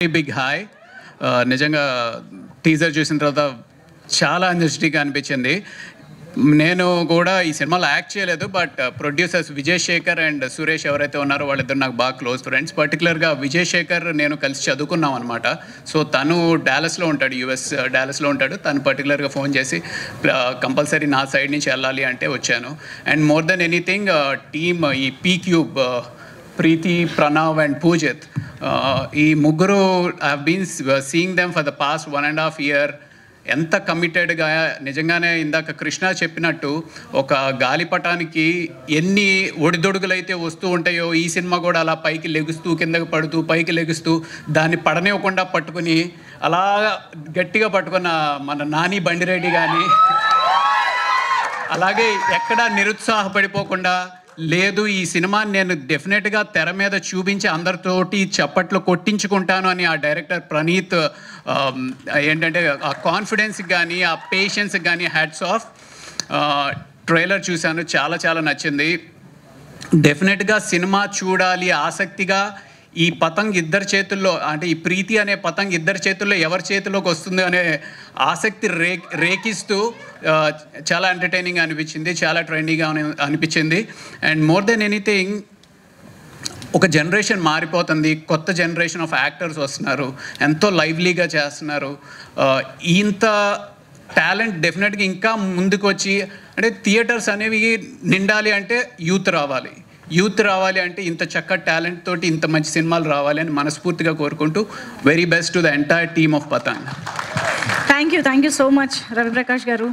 Big hi. నిజంగా teaser చూసిన తర్వాత చాలా ఎనర్జెటిక్గా అనిపించింది. నేను కూడా ఈ సినిమాలో యాక్ట్ చేయలేదు, but producers Vijay Shekar and Suresh ఎవరైతే ఉన్నారో వాళ్ళిద్దరు నాకు బాగా క్లోజ్ ఫ్రెండ్స్. పర్టికులర్గా విజయ్ శేఖర్ నేను కలిసి చదువుకున్నాం అనమాట. సో తను డాలస్లో ఉంటాడు, యుఎస్ డాలస్లో ఉంటాడు. తను పర్టికులర్గా ఫోన్ చేసి కంపల్సరీ నా సైడ్ నుంచి వెళ్ళాలి అంటే వచ్చాను. And more than anything team E P cube, Preethi, Pranav and Poojith, ఈ ముగ్గురు I have been seeing them for the past 1.5 years. ఎంత కమిటెడ్గా, నిజంగానే ఇందాక కృష్ణ చెప్పినట్టు ఒక గాలిపటానికి ఎన్ని ఒడిదొడుగులైతే వస్తూ ఉంటాయో ఈ సినిమా కూడా అలా పైకి లెగుస్తూ కిందకి పడుతూ పైకి లెగుస్తూ దాన్ని పడనివ్వకుండా పట్టుకుని అలా గట్టిగా పట్టుకున్న మన నాని బండిరెడ్డి కానీ, అలాగే ఎక్కడా నిరుత్సాహపడిపోకుండా లేదు ఈ సినిమాని నేను డెఫినెట్గా తెర మీద చూపించి అందరితోటి చప్పట్లు కొట్టించుకుంటాను అని ఆ డైరెక్టర్ ప్రణీత్ ఏంటంటే ఆ కాన్ఫిడెన్స్కి కానీ ఆ పేషెన్స్కి కానీ హ్యాట్స్ ఆఫ్. ట్రైలర్ చూశాను, చాలా చాలా నచ్చింది. డెఫినెట్గా సినిమా చూడాలి ఆసక్తిగా. ఈ పతంగ్ ఇద్దరి చేతుల్లో, అంటే ఈ ప్రీతి అనే పతంగ్ ఇద్దరి చేతుల్లో ఎవరి చేతిలోకి వస్తుంది అనే ఆసక్తి రేకిస్తూ చాలా ఎంటర్టైనింగ్ అనిపించింది, చాలా ట్రెండీగా అనిపించింది. అండ్ మోర్ దెన్ ఎనీథింగ్ ఒక జనరేషన్ మారిపోతుంది, కొత్త జనరేషన్ ఆఫ్ యాక్టర్స్ వస్తున్నారు, ఎంతో లైవ్లీగా చేస్తున్నారు. ఇంత టాలెంట్ డెఫినెట్గా ఇంకా ముందుకు వచ్చి, అంటే థియేటర్స్ అనేవి నిండాలి అంటే యూత్ రావాలి అంటే ఇంత చక్కటి టాలెంట్ తోటి ఇంత మంచి సినిమాలు రావాలి అని మనస్ఫూర్తిగా కోరుకుంటూ very best to the entire team of Patang. Thank you so much Raviprakash గారు.